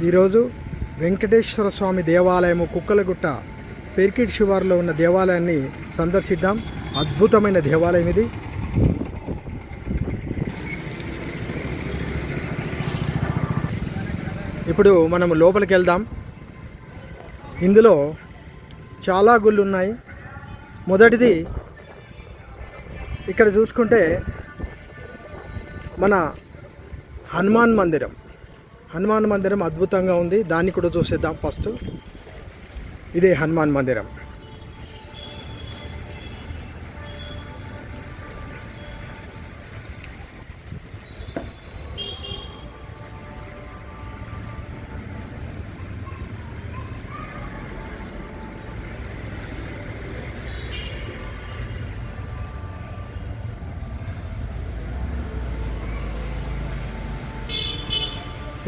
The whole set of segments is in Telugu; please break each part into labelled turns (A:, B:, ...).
A: ఈరోజు వెంకటేశ్వర స్వామి దేవాలయము కుక్కలగుట్ట పెరికిట్ శివారులో ఉన్న దేవాలయాన్ని సందర్శిద్దాం. అద్భుతమైన దేవాలయం ఇది. ఇప్పుడు మనం లోపలికి వెళ్దాం. ఇందులో చాలా గుళ్ళు ఉన్నాయి. మొదటిది ఇక్కడ చూసుకుంటే మన హనుమాన్ మందిరం అద్భుతంగా ఉంది. దాన్ని కూడా చూసేద్దాం. ఫస్ట్ ఇదే హనుమాన్ మందిరం.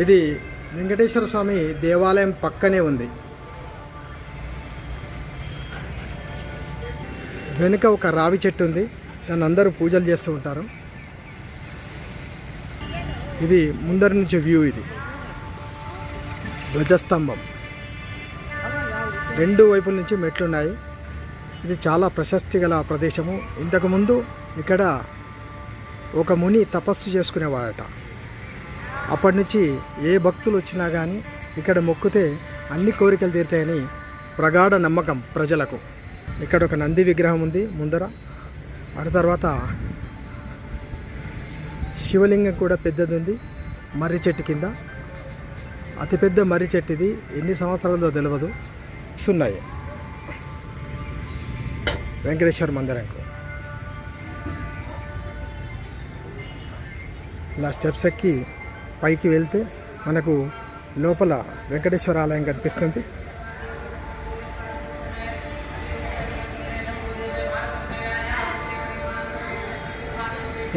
A: ఇది వెంకటేశ్వర స్వామి దేవాలయం పక్కనే ఉంది. వెనుక ఒక రావి చెట్టు ఉంది. దాన్ని అందరూ పూజలు చేస్తూ ఉంటారు. ఇది ముందరి నుంచి వ్యూ. ఇది ధ్వజస్తంభం, రెండు వైపుల నుంచి మెట్లున్నాయి. ఇది చాలా ప్రశస్తి గల ప్రదేశము. ఇంతకుముందు ఇక్కడ ఒక ముని తపస్సు చేసుకునేవాడట. అప్పటి నుంచి ఏ భక్తులు వచ్చినా కానీ ఇక్కడ మొక్కితే అన్ని కోరికలు తీరుతాయని ప్రగాఢ నమ్మకం ప్రజలకు. ఇక్కడ ఒక నంది విగ్రహం ఉంది ముందర. ఆ తర్వాత శివలింగం కూడా పెద్దది ఉంది మర్రి చెట్టు కింద. అతిపెద్ద మర్రి చెట్టు ఇది. ఎన్ని సంవత్సరాలదో తెలియదు. ఉన్నాయి వెంకటేశ్వర మందిరంకు. ఇలా స్టెప్స్ ఎక్కి పైకి వెళ్తే మనకు లోపల వెంకటేశ్వర ఆలయం కనిపిస్తుంది.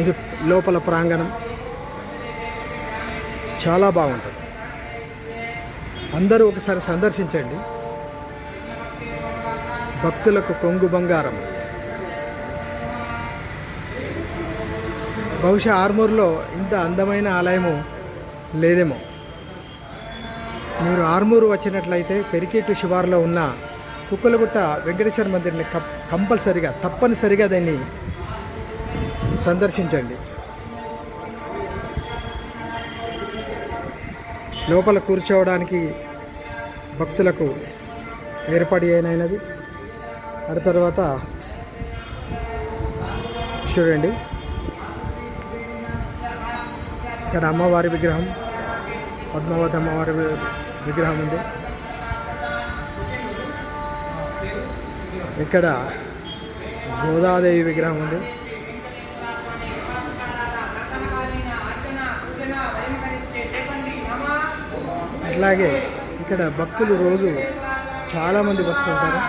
A: ఇది లోపల ప్రాంగణం. చాలా బాగుంటుంది. అందరూ ఒకసారి సందర్శించండి. భక్తులకు కొంగు బంగారం. బహుశా ఆర్మూర్లో ఇంత అందమైన ఆలయము లేదేమో. మీరు ఆర్మూరు వచ్చినట్లయితే పెరికిట్ శివారులో ఉన్న కుక్కలగుట్ట వెంకటేశ్వర మందిర్ని తప్పనిసరిగా దాన్ని సందర్శించండి. లోపల కూర్చోవడానికి భక్తులకు ఏర్పాటు అయినది. ఆ తర్వాత చూడండి, ఇక్కడ అమ్మవారి విగ్రహం, పద్మావతి అమ్మవారి విగ్రహం ఉంది. ఇక్కడ గోదాదేవి విగ్రహం ఉంది. అట్లాగే ఇక్కడ భక్తులు రోజు చాలామంది వస్తుంటారు.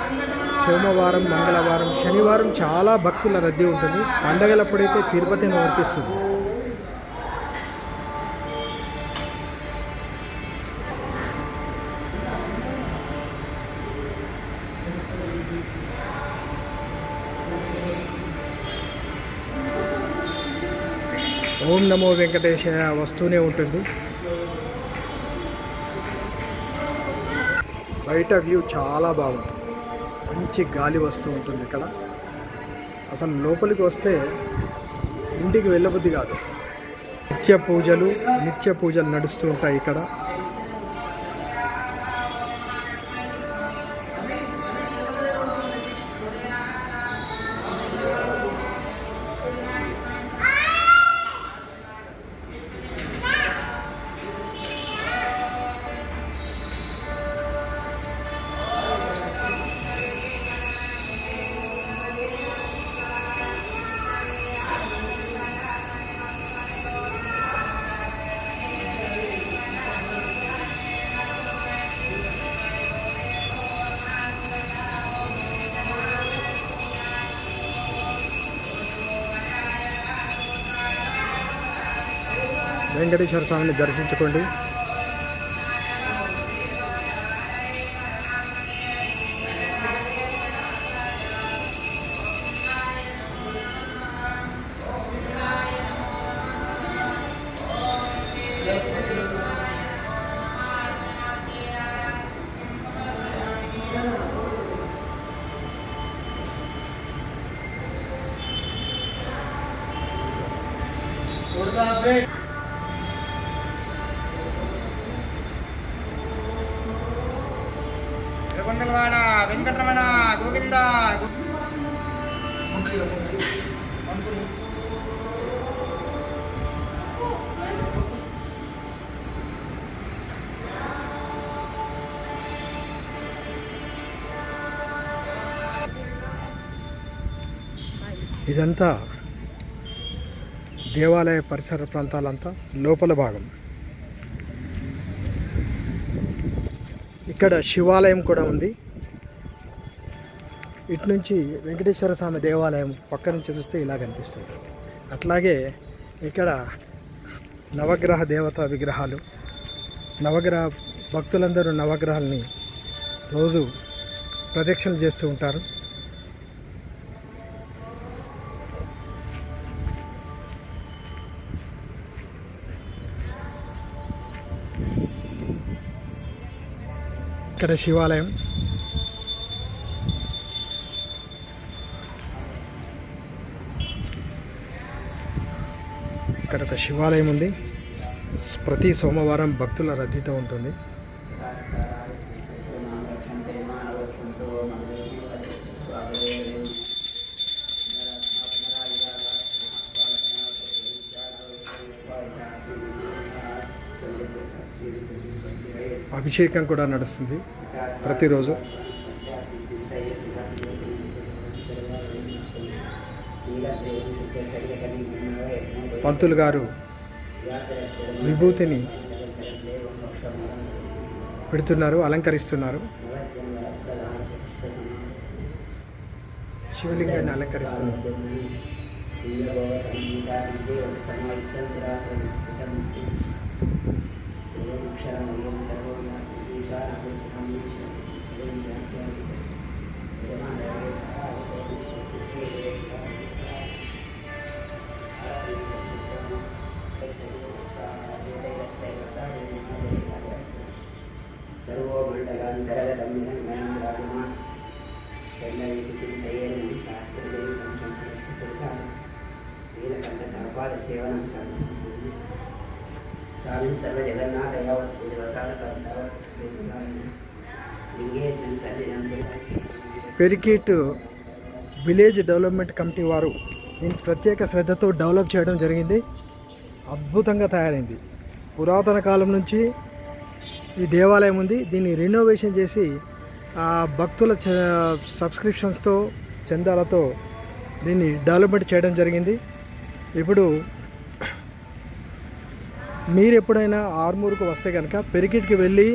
A: సోమవారం, మంగళవారం, శనివారం చాలా భక్తుల రద్దీ ఉంటుంది. పండగలప్పుడైతే తిరుపతిని అర్పిస్తుంది. ఓం నమో వెంకటేశాయ వస్తూనే ఉంటుంది. బయట వ్యూ చాలా బాగుంటుంది. మంచి గాలి వస్తూ ఉంటుంది ఇక్కడ. అసలు లోపలికి వస్తే ఇంటికి వెళ్ళబుద్ధి కాదు. నిత్య పూజలు నడుస్తూ ఉంటాయి ఇక్కడ. వెంకటేశ్వర స్వామిని దర్శించుకోండి.
B: కొండలవాడ వెంకటరమణ గోవింద.
A: ఇదంతా దేవాలయ పరిసర ప్రాంతాలంతా లోపల భాగం. ఇక్కడ శివాలయం కూడా ఉంది. ఇటు నుంచి వెంకటేశ్వర స్వామి దేవాలయం పక్క నుంచి చూస్తే ఇలా కనిపిస్తుంది. అట్లాగే ఇక్కడ నవగ్రహ దేవతా విగ్రహాలు, నవగ్రహ భక్తులందరూ నవగ్రహాలని రోజు ప్రదక్షిణలు చేస్తూ ఉంటారు. ఇక్కడ శివాలయం, ఇక్కడ ఒక శివాలయం ఉంది. ప్రతి సోమవారం భక్తుల రద్దీతో ఉంటుంది. అభిషేకం కూడా నడుస్తుంది ప్రతిరోజు. పంతులు గారు విభూతిని పెడుతున్నారు, అలంకరిస్తున్నారు. శివలింగాన్ని అలంకరిస్తున్నారు. పెరికిట్ విలేజ్ డెవలప్మెంట్ కమిటీ వారు దీన్ని ప్రత్యేక శ్రద్ధతో డెవలప్ చేయడం జరిగింది. అద్భుతంగా తయారైంది. పురాతన కాలం నుంచి ఈ దేవాలయం ఉంది. దీన్ని రెనోవేషన్ చేసి భక్తుల సబ్స్క్రిప్షన్స్తో, చందాలతో దీన్ని డెవలప్మెంట్ చేయడం జరిగింది. ఇప్పుడు మీరు ఎప్పుడైనా ఆర్మూరుకు వస్తే కనుక పెరికిట్కి వెళ్ళి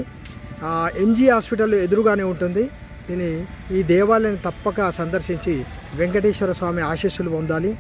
A: ఎంజీ హాస్పిటల్ ఎదురుగానే ఉంటుంది. ఈ దేవాలయాన్ని తప్పక సందర్శించి వెంకటేశ్వర స్వామి ఆశీస్సులు పొందాలి.